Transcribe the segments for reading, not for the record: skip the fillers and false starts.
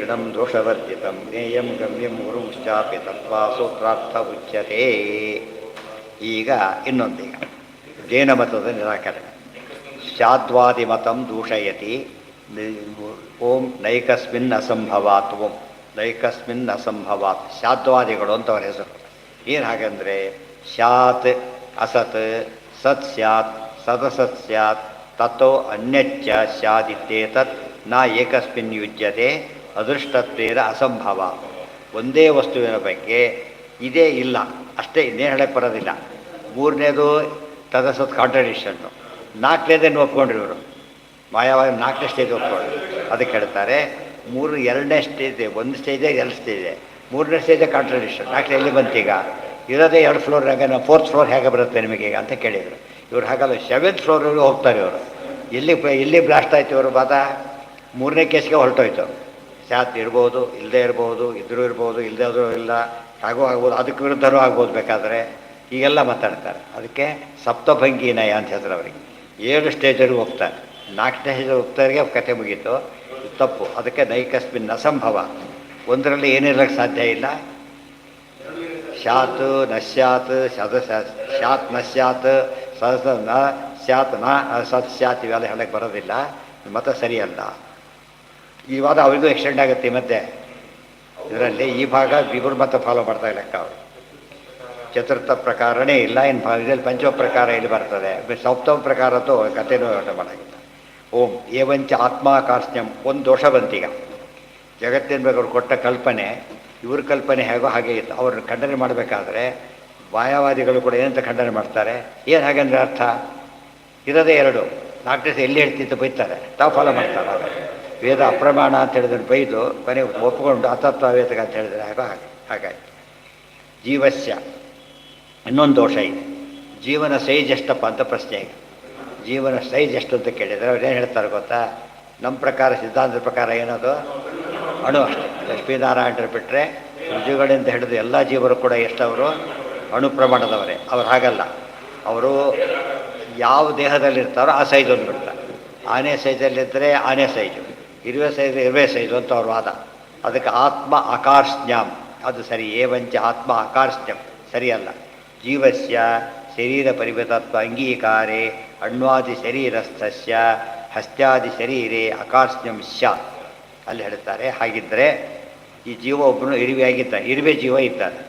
ದೃಢಂ ದೋಷವರ್ಜಿತಂ ಜ್ಞೇಯಂ ಗಮ್ಯಂ ಗುರುಂಶ್ಚಾಪಿ ತತ್ವಾ ಸೂತ್ರಾರ್ಥ ಉಚ್ಯತೆ. ಈಗ ಇನ್ನೊಂದೀಗ ಜೈನ ಮತದ ನಿರಾಕರಣೆ. ಶಾದ್ವಾದಿ ಮತಂ ದೂಷಯತಿ ಓಂ ನೈಕಸ್ಮಿನ್ ಅಸಂಭವಾತ್. ಓಂ ನೈಕಸ್ಮಿನ್ ಅಸಂಭವಾತ್. ಶಾದ್ವಾದಿಗಳು ಅಂತ ಅವರ ಹೆಸರು. ಏನು ಹಾಗಂದರೆ ಸ್ಯಾತ್ ಅಸತ್, ಸತ್ ಸ್ಯಾತ್ ಸದಸತ್ ಸ್ಯಾತ್, ತಥೋ ಅನ್ಯಚ್ಚ ಸ್ಯಾದಿತ್ಯೇತತ್ ನ ಏಕಸ್ಮಿನ್ ಯುಜ್ಯತೆ ಅದೃಷ್ಟತ್ವೇನ ಅಸಂಭವ. ಒಂದೇ ವಸ್ತುವಿನ ಬಗ್ಗೆ ಇದೇ ಇಲ್ಲ ಅಷ್ಟೇ, ಇನ್ನೇನು ಹೇಳಕ್ಕೆ ಬರೋದಿಲ್ಲ. ಮೂರನೇದು ತದಸತ್ ಕಾಂಟ್ರಡಿಕ್ಷನ್ನು. ನಾಲ್ಕನೇದನ್ನು ಒಪ್ಕೊಂಡ್ರಿ ಇವರು ಮಾಯಾವಾದ. ನಾಲ್ಕನೇ ಸ್ಟೇಜ್ ಒಪ್ಕೊಂಡ್ರು. ಅದಕ್ಕೆ ಹೇಳ್ತಾರೆ ಎರಡನೇ ಸ್ಟೇಜ್, ಒಂದು ಸ್ಟೇಜೇ ಎರಡು ಸ್ಟೇಜೆ, ಮೂರನೇ ಸ್ಟೇಜೇ ಕಾಂಟ್ರಡಿಕ್ಷನ್. ನಾಲ್ಕನೇ ಎಲ್ಲಿ ಬಂತೀಗ? ಇರೋದೇ 2 ಫ್ಲೋರ್ನಾಗ ನಾವು 4th ಫ್ಲೋರ್ ಹೇಗೆ ಬರುತ್ತೆ ನಿಮಗೆ ಅಂತ ಕೇಳಿದರು. ಇವ್ರು ಹಾಗಲ್ಲ, 7th ಫ್ಲೋರ್ವರೆಗೂ ಹೋಗ್ತಾರೆ ಇವರು. ಎಲ್ಲಿ ಬ್ಲಾಸ್ಟ್ ಆಯ್ತು ಇವರು ಬಾದ? 3ನೇ ಕೇಸ್ಗೆ ಹೊರಟೋಯ್ತು. ಶಾತ್ ಇರ್ಬೋದು, ಇಲ್ಲದೇ ಇರ್ಬೋದು, ಇದ್ರೂ ಇರ್ಬೋದು, ಇಲ್ಲದೇ ಆದರೂ ಇಲ್ಲ, ಹಾಗೂ ಆಗ್ಬೋದು, ಅದಕ್ಕೆ ವಿರುದ್ಧನೂ ಆಗ್ಬೋದು ಬೇಕಾದರೆ. ಹೀಗೆಲ್ಲ ಮಾತಾಡ್ತಾರೆ. ಅದಕ್ಕೆ ಸಪ್ತಭಂಗಿ ನಯ ಅಂತ ಹೆಸರು ಅವರಿಗೆ. 7 ಸ್ಟೇಜಲ್ಲಿ ಹೋಗ್ತಾರೆ. 4ನೇ ಸ್ಟೇಜ್ ಹೋಗ್ತಾರಿಗೆ ಕತೆ ಮುಗೀತು. ತಪ್ಪು. ಅದಕ್ಕೆ ನೈಕಸ್ಮಿನ್ ಅಸಂಭವ. ಒಂದರಲ್ಲಿ ಏನಿರಲಿಕ್ಕೆ ಸಾಧ್ಯ ಇಲ್ಲ. ಶಾತ್ ನ ಸ್ಯಾತ್ ಶಾತ್ ನ ಸ್ಯಾತ್ ಸದಸ ನ ಸ್ಯಾತ್ ನ ಸತ್ ಸ್ಯಾತ್ ಇವೆಲ್ಲ ಹೇಳಕ್ಕೆ ಬರೋದಿಲ್ಲ. ಮತ ಸರಿಯಲ್ಲ. ಈ ವಾದ ಅವರಿಗೂ ಎಕ್ಸ್ಟೆಂಡ್ ಆಗುತ್ತೆ. ಮತ್ತೆ ಇದರಲ್ಲಿ ಈ ಭಾಗ ಇಬ್ಬರು ಮತ ಫಾಲೋ ಮಾಡ್ತಾ ಲೆಕ್ಕ ಅವರು. ಚತುರ್ಥ ಪ್ರಕಾರನೇ ಇಲ್ಲ. ಇನ್ನು ಇದರಲ್ಲಿ ಪಂಚಮ ಪ್ರಕಾರ ಇಲ್ಲಿ ಬರ್ತದೆ. ಸಪ್ತಮ ಪ್ರಕಾರದ್ದು ಕಥೆನೂ ಮಾಡಾಗಿಲ್ಲ. ಓಂ ಏವಂಚ ಆತ್ಮಾಕಾರ್ಷ್ಣ್ಯಂ. ಒಂದು ದೋಷ ಬಂತೀಗ. ಜಗತ್ತಿನ ಬಗ್ಗೆ ಅವ್ರು ಕೊಟ್ಟ ಕಲ್ಪನೆ ಇವ್ರ ಕಲ್ಪನೆ ಹೇಗೋ ಹಾಗೆ ಇತ್ತು. ಅವ್ರನ್ನ ಖಂಡನೆ ಮಾಡಬೇಕಾದ್ರೆ ಮಾಯಾವಾದಿಗಳು ಕೂಡ ಏನಂತ ಖಂಡನೆ ಮಾಡ್ತಾರೆ? ಏನು ಹಾಗಂದ್ರೆ ಅರ್ಥ ಇರೋದೇ 2. 4ನೇ ಎಲ್ಲಿ ಹೇಳ್ತಿದ್ದು ಬೈತಾರೆ, ತಾವು ಫಾಲೋ ಮಾಡ್ತಾರೆ. ಆಗ ವೇದ ಅಪ್ರಮಾಣ ಅಂತ ಹೇಳಿದ್ರೆ ಬೈದು ಕೊನೆ ಒಪ್ಪಿಕೊಂಡು ಅತತ್ವ ವೇದಕ ಅಂತ ಹೇಳಿದ್ರೆ ಹಾಗಾಗಿ ಜೀವಸ್ಯ ಇನ್ನೊಂದು ದೋಷ ಇದೆ. ಜೀವನ ಸೈಜ್ ಎಷ್ಟಪ್ಪ ಅಂತ ಪ್ರಶ್ನೆ ಈಗ. ಜೀವನ ಸೈಜ್ ಎಷ್ಟು ಅಂತ ಕೇಳಿದರೆ ಅವ್ರು ಏನು ಹೇಳ್ತಾರೆ ಗೊತ್ತಾ? ನಮ್ಮ ಪ್ರಕಾರ, ಸಿದ್ಧಾಂತದ ಪ್ರಕಾರ ಏನದು ಅಣು ಅಷ್ಟೇ. ಲಕ್ಷ್ಮೀನಾರಾಯಣರು ಬಿಟ್ಟರೆ ಜೀವಗಳಿಂದ ಹಿಡಿದು ಎಲ್ಲ ಜೀವರು ಕೂಡ ಎಷ್ಟವರು ಅಣು ಪ್ರಮಾಣದವರೇ. ಅವ್ರು ಹಾಗಲ್ಲ. ಅವರು ಯಾವ ದೇಹದಲ್ಲಿರ್ತಾರೋ ಆ ಸೈಜ್ ಒಂದು ಬಿಡ್ತಾರೆ. ಆನೆ ಸೈಜಲ್ಲಿದ್ದರೆ ಆನೆ ಸೈಜು, ಇರುವೆ ಸೈಜು ಅಂತ ಅವ್ರ ವಾದ. ಅದಕ್ಕೆ ಆತ್ಮ ಆಕಾರ್ಷ್ಣ್ಯಂ ಅದು ಸರಿ. ಏವಂಚ ಆತ್ಮ ಆಕಾರ್ಷ್ಣ್ಯಂ ಸರಿಯಲ್ಲ. ಜೀವಸ್ಯ ಶರೀರ ಪರಿಮಿತತ್ವ ಅಂಗೀಕಾರೇ ಅಣ್ವಾದಿ ಶರೀರಸ್ಥಸ್ಯ ಹಸ್ತ್ಯಾದಿ ಶರೀರೇ ಆಕಾರ್ಷ್ಣ್ಯಂ ಸ್ಯಾತ್. ಅಲ್ಲಿ ಹೇಳ್ತಾರೆ ಹಾಗಿದ್ದರೆ ಈ ಜೀವ ಒಬ್ಬನು ಇರುವೆ ಜೀವ ಇದ್ದಾನೆ,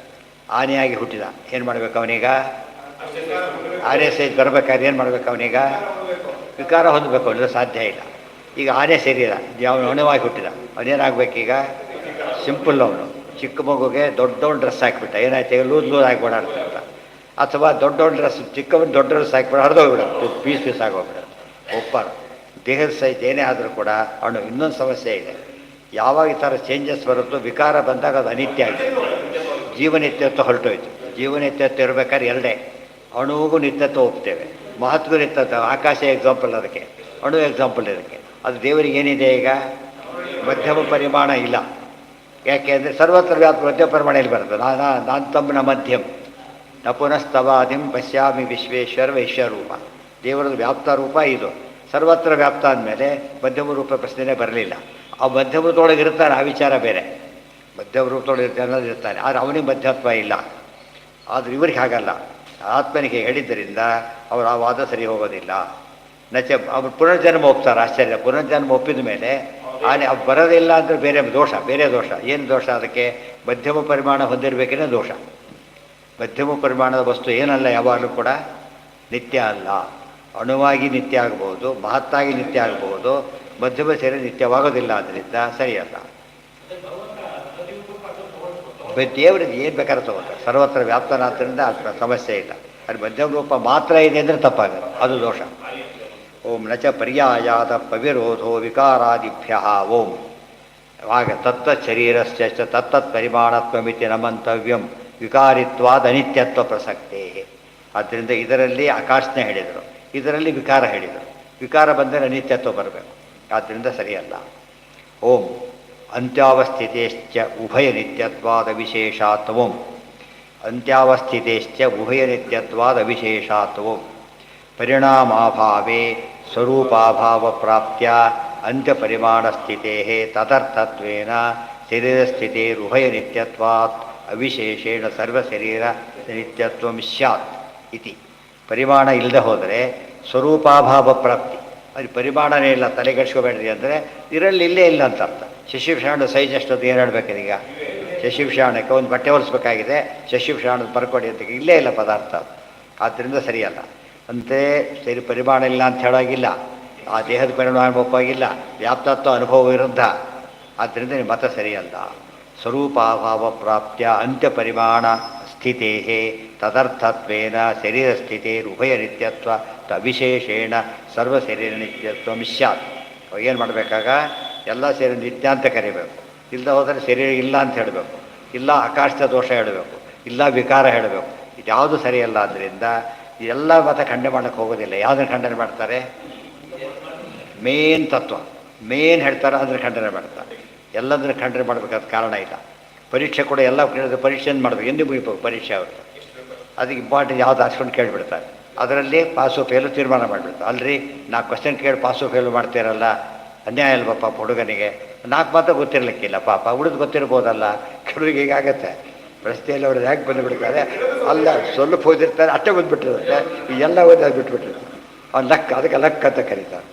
ಆನೆಯಾಗಿ ಹುಟ್ಟಿದ. ಏನು ಮಾಡಬೇಕು ಅವನೀಗ? ಆನೆ ಸೈಜ್ ಬರಬೇಕಾದ್ರೆ ಏನು ಮಾಡಬೇಕು ಅವನೀಗ? ವಿಕಾರ ಹೊಂದಬೇಕು. ಅಂದರೆ ಸಾಧ್ಯ ಇಲ್ಲ. ಈಗ ಆನೆ ಶರೀರ ಅವನು ಅಣುವಾಗಿ ಹುಟ್ಟಿದ, ಅವನೇನಾಗಬೇಕೀಗ? ಸಿಂಪಲ್. ಅವನು ಚಿಕ್ಕ ಮಗುಗೆ ದೊಡ್ಡವನು ಡ್ರೆಸ್ ಹಾಕಿಬಿಟ್ಟ, ಏನಾಯ್ತು? ಲೂಸ್ ಆಗಿ ಓಡಾಡ್ತಿರ್ತ. ಅಥವಾ ದೊಡ್ಡವನು ಡ್ರೆಸ್ ಚಿಕ್ಕವನು ದೊಡ್ಡ ಡ್ರೆಸ್ ಹಾಕಿಬಿಟ್ಟು ಹರಿದೋಗ್ಬಿಡೋದು, ಪೀಸ್ ಆಗೋಗ್ಬಿಡೋದು. ಒಪ್ಪರು ದೇಹದ ಸೈಜ್ ಏನೇ ಆದರೂ ಕೂಡ ಅವನು ಇನ್ನೊಂದು ಸಮಸ್ಯೆ ಇದೆ. ಯಾವಾಗ ಈ ಥರ ಚೇಂಜಸ್ ಬರುತ್ತೋ, ವಿಕಾರ ಬಂದಾಗ ಅದು ಅನಿತ್ಯ ಆಗಿದೆ. ಜೀವನಿತ್ಯತ್ವ ಹೊರಟೋಯ್ತು. ಜೀವನಿತ್ಯತ್ವ ಇರಬೇಕಾದ್ರೆ 2 ಅಣುವಿಗೂ ನಿತ್ಯತ್ವ ಒಪ್ತೇವೆ, ಮಹತ್ವಗೂ ನಿತ್ಯತ್ವ. ಆಕಾಶ ಎಕ್ಸಾಂಪಲ್ ಅದಕ್ಕೆ, ಅಣು ಎಕ್ಸಾಂಪಲ್ ಇದಕ್ಕೆ. ಅದು ದೇವರಿಗೆ ಏನಿದೆ ಈಗ? ಮಧ್ಯಮ ಪರಿಮಾಣ ಇಲ್ಲ. ಯಾಕೆ ಅಂದರೆ ಸರ್ವತ್ರ ವ್ಯಾಪ್ತ ಮಧ್ಯಮ ಪರಿಮಾಣ ಇಲ್ಲಿ ಬರ್ತದೆ. ನಾನು ತಮ್ಮನ ಮಧ್ಯಮ ನ ಪುನಸ್ತವಾದಿಂ ಪಶ್ಯಾಮಿ ವಿಶ್ವೇಶ್ವರ ವೈಶ್ವರೂಪ. ದೇವರದ್ದು ವ್ಯಾಪ್ತ ರೂಪ ಇದು. ಸರ್ವತ್ರ ವ್ಯಾಪ್ತ ಅಂದಮೇಲೆ ಮಧ್ಯಮ ರೂಪ ಪ್ರಶ್ನೆನೇ ಬರಲಿಲ್ಲ. ಆ ಮಧ್ಯಮ ರೂಪದೊಳಗೆ ಇರ್ತಾನೆ, ಆ ವಿಚಾರ ಬೇರೆ. ಮಧ್ಯಮ ರೂಪದೊಳಗೆ ಅನ್ನೋದು ಇರ್ತಾನೆ, ಆದರೆ ಅವನಿಗೆ ಮಧ್ಯತ್ವ ಇಲ್ಲ. ಆದರೆ ಇವ್ರಿಗೆ ಹಾಗಲ್ಲ. ಆತ್ಮನಿಗೆ ಹೇಳಿದ್ದರಿಂದ ಅವರು ಆ ವಾದ ಸರಿ ಹೋಗೋದಿಲ್ಲ. ಅವ್ರು ಪುನರ್ಜನ್ಮ ಒಪ್ತಾರೆ. ಆಶ್ಚರ್ಯ. ಪುನರ್ಜನ್ಮ ಒಪ್ಪಿದ ಮೇಲೆ ಅವ್ರು ಬರೋದಿಲ್ಲ ಅಂದರೆ ಬೇರೆ ದೋಷ. ಏನು ದೋಷ? ಅದಕ್ಕೆ ಮಧ್ಯಮ ಪರಿಮಾಣ ಹೊಂದಿರಬೇಕೇ ದೋಷ. ಮಧ್ಯಮ ಪರಿಮಾಣದ ವಸ್ತು ಏನಲ್ಲ, ಯಾವಾಗಲೂ ಕೂಡ ನಿತ್ಯ ಅಲ್ಲ. ಅಣುವಾಗಿ ನಿತ್ಯ ಆಗಬಹುದು, ಮಹತ್ತಾಗಿ ನಿತ್ಯ ಆಗಬಹುದು, ಮಧ್ಯಮ ಸೇರಿ ನಿತ್ಯವಾಗೋದಿಲ್ಲ. ಆದ್ದರಿಂದ ಸರಿಯಲ್ಲ. ದೇವರಿಗೆ ಏನು ಬೇಕಾದ್ರೆ ತಗೋತಾರೆ. ಸರ್ವತ್ರ ವ್ಯಾಪ್ತನಾದ್ದರಿಂದ ಸಮಸ್ಯೆ ಇಲ್ಲ. ಅದು ಮಧ್ಯಮ ರೂಪ ಮಾತ್ರ ಇದೆ ಅಂದರೆ ತಪ್ಪಾಗುತ್ತೆ, ಅದು ದೋಷ. ಓಂ ನಚ ಪರ್ಯಾಯಾದ ಪವಿರೋಧೋ ವಿಕಾರಾದಿಭ್ಯ. ಓಂ ಆಗ ತತ್ತತ್ ಶರೀರಸ್ಯ ತತ್ತತ್ ಪರಿಮಾಣತ್ವಮಿತಿ ನ ಮಂತವ್ಯಂ ವಿಕಾರಿತ್ವಾದ ಅನಿತ್ಯತ್ವ ಪ್ರಸಕ್ತೇ. ಆದ್ದರಿಂದ ಇದರಲ್ಲಿ ಆಕಾಶನೇ ಹೇಳಿದರು, ಇದರಲ್ಲಿ ವಿಕಾರ ಹೇಳಿದರು. ವಿಕಾರ ಬಂದರೆ ಅನಿತ್ಯತ್ವ ಬರಬೇಕು. ಆದ್ದರಿಂದ ಸರಿಯಲ್ಲ. ಓಂ ಅಂತ್ಯಾವಸ್ಥಿತೇಶ್ಚ ಉಭಯ ನಿತ್ಯತ್ವಾದ ವಿಶೇಷಾತ್ವಂ. ಅಂತ್ಯಾವಸ್ಥಿತೇಶ್ಚ ಉಭಯ ನಿತ್ಯತ್ವಾದ ವಿಶೇಷಾತ್ವಂ. ಪರಿಣಾಮಾಭಾವೇ ಸ್ವರೂಪಾಭಾವ ಪ್ರಾಪ್ತ್ಯ ಅಂತ್ಯಪರಿಮಾಣ ಸ್ಥಿತೇ ತದರ್ಥತ್ವೇನ ಶರೀರಸ್ಥಿತಿರುಭಯ ನಿತ್ಯತ್ವಾತ್ ಅವಿಶೇಷೇಣ ಸರ್ವಶರೀರ ನಿತ್ಯತ್ವ ಸ್ಯಾತ್ ಇತಿ. ಪರಿಮಾಣ ಇಲ್ಲದೆ ಹೋದರೆ ಸ್ವರೂಪಾಭಾವ ಪ್ರಾಪ್ತಿ. ಅದು ಪರಿಮಾಣನೇ ಇಲ್ಲ, ತಲೆಗೆಡ್ಸ್ಕೋಬೇಡ್ರಿ ಅಂದರೆ ಇರಲ್ಲಿ ಇಲ್ಲೇ ಇಲ್ಲ ಅಂತ ಅರ್ಥ. ಶಶಿಭೂಷಣ ಸೈಜ್ ಅಷ್ಟೊತ್ತು ಏನು ಹೇಳ್ಬೇಕೀಗ? ಶಶಿಭೂಷಣಕ್ಕೆ ಒಂದು ಬಟ್ಟೆ ಹೊಲಿಸ್ಬೇಕಾಗಿದೆ, ಶಶಿಭೂಷಣದ ಬರ್ಕೊಡಿ ಅಂತ ಇಲ್ಲೇ ಇಲ್ಲ ಪದಾರ್ಥ. ಆದ್ದರಿಂದ ಸರಿಯಲ್ಲ. ಅಂತೆ ಸರಿ ಪರಿಮಾಣ ಇಲ್ಲ ಅಂತ ಹೇಳೋಗಿಲ್ಲ, ಆ ದೇಹದ ಪರಿಮಾಣ ಒಪ್ಪಾಗಿಲ್ಲ, ವ್ಯಾಪ್ತತ್ವ ಅನುಭವ ವಿರುದ್ಧ. ಆದ್ದರಿಂದ ನಿಮ್ಮ ಮತ ಸರಿಯಲ್ಲ. ಸ್ವರೂಪಾಭಾವ ಪ್ರಾಪ್ತ್ಯ ಅಂತ್ಯಪರಿಮಾಣ ಸ್ಥಿತೇ ತದರ್ಥತ್ವೇನ ಶರೀರಸ್ಥಿತಿರುಭಯ ನಿತ್ಯತ್ವ ಅವಿಶೇಷೇಣ ಸರ್ವಶರೀರ ನಿತ್ಯತ್ವ ಸ್ಯಾತ್. ಏನು ಮಾಡಬೇಕಾಗ ಎಲ್ಲ ಸೇರಿ ನಿತ್ಯ ಅಂತ ಕರಿಬೇಕು. ಇಲ್ಲದೆ ಹೋದರೆ ಶರೀರ ಇಲ್ಲ ಅಂತ ಹೇಳಬೇಕು, ಇಲ್ಲ ಆಕಾಶದ ದೋಷ ಹೇಳಬೇಕು, ಇಲ್ಲ ವಿಕಾರ ಹೇಳಬೇಕು. ಇದ್ಯಾವುದು ಸರಿಯಲ್ಲ. ಆದ್ದರಿಂದ ಎಲ್ಲ ಮತ ಖಂಡನೆ ಮಾಡೋಕ್ಕೆ ಹೋಗೋದಿಲ್ಲ. ಯಾವುದನ್ನು ಖಂಡನೆ ಮಾಡ್ತಾರೆ? ಮೇನ್ ತತ್ವ ಮೇನ್ ಹೇಳ್ತಾರೆ, ಅದನ್ನು ಖಂಡನೆ ಮಾಡ್ತಾರೆ. ಎಲ್ಲದನ್ನು ಖಂಡನೆ ಮಾಡಬೇಕಾದ ಕಾರಣ ಇಲ್ಲ. ಪರೀಕ್ಷೆ ಕೂಡ ಎಲ್ಲ ಪರೀಕ್ಷೆಯನ್ನು ಮಾಡಬೇಕು, ಎಂದು ಮುಗಿಬೇಕು ಪರೀಕ್ಷೆ ಅವ್ರಿಗೆ. ಅದಕ್ಕೆ ಇಂಪಾರ್ಟೆಂಟ್ ಯಾವ್ದು ಹಾಸ್ಕೊಂಡು ಕೇಳಿಬಿಡ್ತಾರೆ. ಅದರಲ್ಲಿ ಪಾಸು ಫೇಲು ತೀರ್ಮಾನ ಮಾಡಿಬಿಡ್ತಾರೆ. ಅಲ್ರಿ 4 ಕ್ವಶನ್ ಕೇಳಿ ಪಾಸು ಫೇಲು ಮಾಡ್ತೀರಲ್ಲ, ಅನ್ಯಾಯ ಅಲ್ವ ಪಾಪ ಹುಡುಗನಿಗೆ. 4 ಮಾತ್ರ ಗೊತ್ತಿರಲಿಕ್ಕಿಲ್ಲ ಪಾಪ, ಉಳಿದು ಗೊತ್ತಿರ್ಬೋದಲ್ಲ. ಕೆಲವರಿಗೆ ಹೀಗಾಗತ್ತೆ. ರಸ್ತೆಯಲ್ಲಿ ಅವ್ರು ಯಾಕೆ ಬಂದುಬಿಡ್ತಾರೆ, ಅಲ್ಲ ಸ್ವಲ್ಪ ಓದಿರ್ತಾರೆ, ಅಷ್ಟೇ ಬಂದುಬಿಟ್ಟಿರುತ್ತೆ. ಎಲ್ಲ ಓದಿ ಅದು ಬಿಟ್ಬಿಟ್ಟಿರ್ತಾರೆ. ಅವ್ನು ಲಕ್, ಅದಕ್ಕೆ ಲಕ್ ಅಂತ ಕರೀತಾರೆ.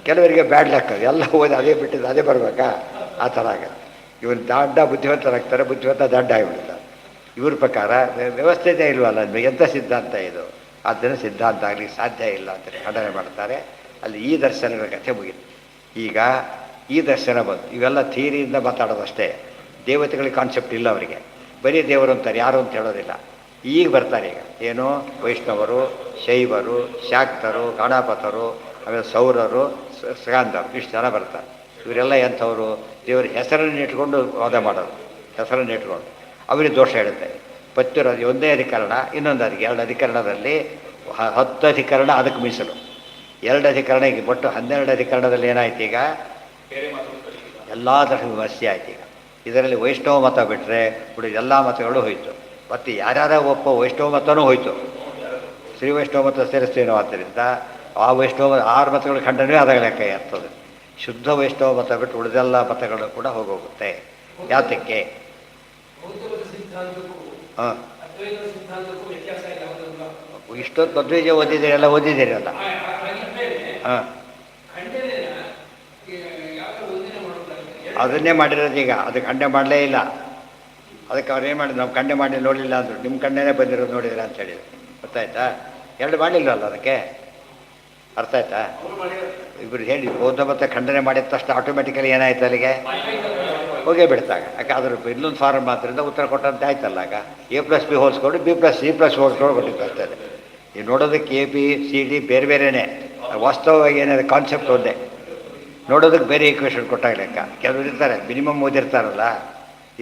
ಕೆಲವರಿಗೆ ಬ್ಯಾಡ್ ಲಕ್, ಎಲ್ಲ ಓದಿ ಅದೇ ಬಿಟ್ಟಿದ್ದು ಅದೇ ಬರಬೇಕಾ, ಆ ಥರ ಆಗುತ್ತೆ. ಇವ್ರು ದಡ್ಡ ಬುದ್ಧಿವಂತರಾಗ್ತಾರೆ, ಬುದ್ಧಿವಂತ ದಡ್ಡ ಆಗಿಬಿಡ್ತಾರೆ. ಇವ್ರ ಪ್ರಕಾರ ವ್ಯವಸ್ಥೆನೇ ಇಲ್ವಲ್ಲ, ಎಂಥ ಸಿದ್ಧಾಂತ ಇದು? ಆದ್ದರಿಂದ ಸಿದ್ಧಾಂತ ಆಗಲಿಕ್ಕೆ ಸಾಧ್ಯ ಇಲ್ಲ ಅಂತ ಖಂಡನೆ ಮಾಡ್ತಾರೆ. ಅಲ್ಲಿ ಈ ದರ್ಶನಗಳ ಕಥೆ ಮುಗಿತು. ಈಗ ಈ ದರ್ಶನ ಬಂದು ಇವೆಲ್ಲ ಥಿಯರಿಯಿಂದ ಮಾತಾಡೋದಷ್ಟೇ. ದೇವತೆಗಳಿಗೆ ಕಾನ್ಸೆಪ್ಟ್ ಇಲ್ಲ ಅವರಿಗೆ. ಬರೀ ದೇವರು ಅಂತಾರೆ, ಯಾರು ಅಂತ ಹೇಳೋದಿಲ್ಲ. ಈಗ ಬರ್ತಾರೆ. ಈಗ ಏನು ವೈಷ್ಣವರು, ಶೈವರು, ಶಾಕ್ತರು, ಗಣಪತರು, ಆಮೇಲೆ ಸೌರರು, ಸ್ಕಾಂದರು, ಇಷ್ಟು ಜನ ಬರ್ತಾರೆ. ಇವರೆಲ್ಲ ಎಂಥವರು? ದೇವರ ಹೆಸರನ್ನು ಇಟ್ಕೊಂಡು ವಾದ ಮಾಡೋದು, ಹೆಸರನ್ನು ಇಟ್ಕೊಂಡು ಅವರಿಗೆ ದೋಷ ಹೇಳುತ್ತೆ. ಪತ್ಯರು ಒಂದೇ ಅಧಿಕರಣ, ಇನ್ನೊಂದು 2 ಅಧಿಕರಣದಲ್ಲಿ 10 ಅಧಿಕರಣ ಅದಕ್ಕೆ ಮೀಸಲು. 2 ಅಧಿಕರಣ ಈಗ ಒಟ್ಟು 12 ಅಧಿಕರಣದಲ್ಲಿ ಏನಾಯ್ತು? ಈಗ ಎಲ್ಲ ಥರ ವಿಮರ್ಶೆ ಆಯ್ತು. ಈಗ ಇದರಲ್ಲಿ ವೈಷ್ಣವ ಮತ ಬಿಟ್ಟರೆ ಉಳಿದ ಎಲ್ಲ ಮತಗಳು ಹೋಯಿತು. ಮತ್ತು ಯಾರ್ಯಾರ ಒಪ್ಪೋ ವೈಷ್ಣವ ಮತನೂ ಹೋಯಿತು. ಶ್ರೀ ವೈಷ್ಣವ ಮತ ಸೇರಿಸ್ತೇನೋ. ಆದ್ದರಿಂದ ಆ ವೈಷ್ಣವ 6 ಮತಗಳ ಖಂಡನೆ ಆದಾಗ ಲೆಕ್ಕ ಇರ್ತದೆ. ಶುದ್ಧ ವೈಷ್ಣವ ಮತ ಬಿಟ್ಟು ಉಳಿದೆಲ್ಲ ಮತಗಳು ಕೂಡ ಹೋಗೋಗುತ್ತೆ. ಯಾತಕ್ಕೆ? ಹಾಂ, ಇಷ್ಟೊತ್ತು ಮಧ್ವೇಜ ಓದಿದ್ದೀರಿ, ಎಲ್ಲ ಓದಿದ್ದೀರಲ್ಲ. ಹಾಂ, ಅದನ್ನೇ ಮಾಡಿರೋದು. ಈಗ ಅದು ಖಂಡನೆ ಮಾಡಲೇ ಇಲ್ಲ. ಅದಕ್ಕೆ ಅವ್ರು ಏನು ಮಾಡಿದ್ರು, ನಾವು ಖಂಡನೆ ಮಾಡಿ ನೋಡಲಿಲ್ಲ ಅಂದರು. ನಿಮ್ಮ ಖಂಡನೆ ಬಂದಿರೋದು ನೋಡಿದ್ರೆ ಅಂತ ಹೇಳಿದ್ರು. ಗೊತ್ತಾಯ್ತಾ? 2 ಮಾಡಲಿಲ್ಲವಲ್ಲ, ಅದಕ್ಕೆ ಅರ್ಥ ಆಯ್ತಾ? ಇಬ್ಬರು ಹೇಳಿ ಬೌದ್ಧ ಮತ ಖಂಡನೆ ಮಾಡಿದ ತಕ್ಷಣ ಆಟೋಮೆಟಿಕಲಿ ಏನಾಯ್ತು, ಅಲ್ಲಿಗೆ ಹೋಗೇ ಬಿಡ್ತಾಗ. ಯಾಕೆ ಅದ್ರ ಇನ್ನೊಂದು ಫಾರ್ಮ್ ಮಾತ್ರದಿಂದ ಉತ್ತರ ಕೊಟ್ಟಂತೆ ಆಯ್ತಲ್ಲ. ಆಗ A+B ಹೋಲಿಸ್ಕೊಂಡು B+C+ ಹೋಲಿಸ್ಕೊಂಡು ಕೊಟ್ಟಿದ್ದು ಅಷ್ಟೇ. ನೀವು ನೋಡೋದಕ್ಕೆ ABCD ಬೇರೆ ಬೇರೆಯೇ, ವಾಸ್ತವವಾಗಿ ಏನಾದ್ರೆ ಕಾನ್ಸೆಪ್ಟ್ ಒಂದೇ. ನೋಡೋದಕ್ಕೆ ಬೇರೆ ಈಕ್ವೇಷನ್ ಕೊಟ್ಟಾಗ ಲೆಕ್ಕ. ಕೆಲವರು ಇರ್ತಾರೆ ಮಿನಿಮಮ್ ಓದಿರ್ತಾರಲ್ಲ,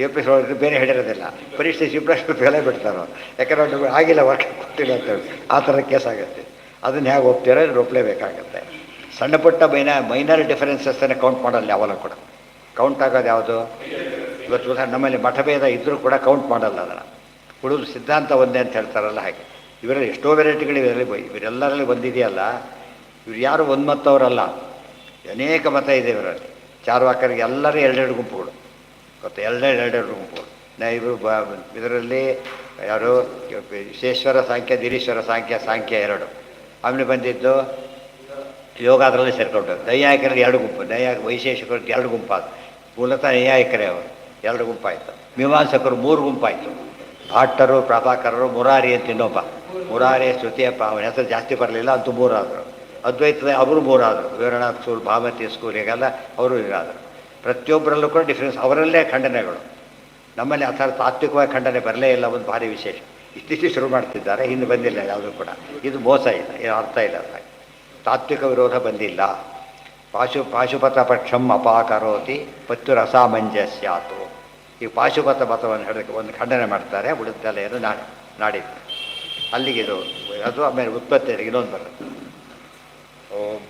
A+ ಓದಿದ್ರೆ ಬೇರೆ ಹೇಳಿರೋದಿಲ್ಲ, ಪರೀಕ್ಷೆ C++ ಫೇಲೇ ಬಿಡ್ತಾರೋ. ಯಾಕಂದ್ರೆ ಆಗಿಲ್ಲ, ವರ್ಕ್ ಕೊಟ್ಟಿಲ್ಲ ಅಂತೇಳಿ ಆ ಥರ ಕೇಸ್ ಆಗುತ್ತೆ. ಅದನ್ನು ಹೇಗೆ ಒಪ್ತೀರೋ ಇದ್ರ ಒಪ್ಪಲೇಬೇಕಾಗತ್ತೆ. ಸಣ್ಣ ಪುಟ್ಟ ಮೈನರ್ ಡಿಫರೆನ್ಸಸ್ಸನ್ನೇ ಕೌಂಟ್ ಮಾಡಲ್ಲ ಯಾವಾಗ ಕೂಡ. ಕೌಂಟ್ ಆಗೋದು ಯಾವುದು? ಇವತ್ತು ನಮ್ಮಲ್ಲಿ ಮಠಭೇದ ಇದ್ದರೂ ಕೂಡ ಕೌಂಟ್ ಮಾಡಲ್ಲ ಅದನ್ನು. ಉಳಿದು ಸಿದ್ಧಾಂತ ಒಂದೇ ಅಂತ ಹೇಳ್ತಾರಲ್ಲ ಹಾಗೆ. ಇವರಲ್ಲಿ ಎಷ್ಟೋ ವೆರೈಟಿಗಳು ಇವರೆಲ್ಲರಲ್ಲಿ ಬಂದಿದೆಯಲ್ಲ. ಇವ್ರು ಯಾರು ಒಂದು ಮತವರಲ್ಲ, ಅನೇಕ ಮತ ಇದೆ ಇವರಲ್ಲಿ. ಚಾರ್ವಾಕರಿಗೆ ಎಲ್ಲರೂ 2 ಗುಂಪುಗಳು ಗೊತ್ತು, 2 ಗುಂಪುಗಳು. ಇವರು ಇದರಲ್ಲಿ ಯಾರು ವಿಶ್ವೇಶ್ವರ ಸಾಂಖ್ಯ, ಧೀರೀಶ್ವರ ಸಾಂಖ್ಯ 2. ಆಮೇಲೆ ಬಂದಿದ್ದು ಯೋಗ ಅದರಲ್ಲಿ ಸೇರ್ಕೊಂಡು. ನೈಯಾಯಿಕರಲ್ಲಿ 2 ಗುಂಪು, ವೈಶೇಷಿಕರಿಗೆ 2 ಗುಂಪಾದ. ಮೂಲತಃ ನೈಯಾಯಿಕರೇ ಅವರು 2 ಗುಂಪಾಯಿತು. ಮೀಮಾಂಸಕರು 3 ಗುಂಪಾಯಿತು. ಭಾಟ್ಟರು, ಪ್ರಭಾಕರರು, ಮುರಾರಿ ಅಂತ ಇನ್ನೊಬ್ಬ. ಮುರಾರಿ ಶ್ರುತಿಯಪ್ಪ, ಅವನ ಹೆಸರು ಜಾಸ್ತಿ ಬರಲಿಲ್ಲ, ಅಂತೂ 3 ಆದರು. ಅದ್ವೈತದ ಅವರು 3 ಆದರು. ವಿವರಣಾ ಸ್ಕೂಲ್, ಭಾಮತಿ ಸ್ಕೂಲ್, ಹೀಗೆಲ್ಲ ಅವರು ಇರಾದರು. ಪ್ರತಿಯೊಬ್ಬರಲ್ಲೂ ಕೂಡ ಡಿಫ್ರೆನ್ಸ್, ಅವರಲ್ಲೇ ಖಂಡನೆಗಳು. ನಮ್ಮಲ್ಲಿ ಆ ಥರ ತಾತ್ವಿಕವಾಗಿ ಖಂಡನೆ ಬರಲೇ ಇಲ್ಲ. ಒಂದು ಭಾರಿ ವಿಶೇಷ. ಇತ್ತೀಚೆಗೆ ಶುರು ಮಾಡ್ತಿದ್ದಾರೆ, ಇನ್ನು ಬಂದಿಲ್ಲ ಯಾವುದೂ ಕೂಡ. ಇದು ಮೋಸ ಇಲ್ಲ, ಏನು ಅರ್ಥ ಇಲ್ಲ. ತಾತ್ವಿಕ ವಿರೋಧ ಬಂದಿಲ್ಲ. ಪಾಶುಪತ ಪಕ್ಷಂ ಅಪಾಕರೋತಿ ಪತ್ಯುರಸಾಮಂಜಸ್ಯಾತು. ಈ ಪಾಶುಪತ ಮತವನ್ನು ಹೇಳೋಕ್ಕೆ ಒಂದು ಖಂಡನೆ ಮಾಡ್ತಾರೆ. ಉಳಿದೆಲ್ಲ ಏನು ನಾಡಿದ್ದು ಅಲ್ಲಿಗೆ ಇದು ಅದು. ಆಮೇಲೆ ಉತ್ಪತ್ತಿ ಇನ್ನೊಂದು ಬರುತ್ತೆ. ಓಂ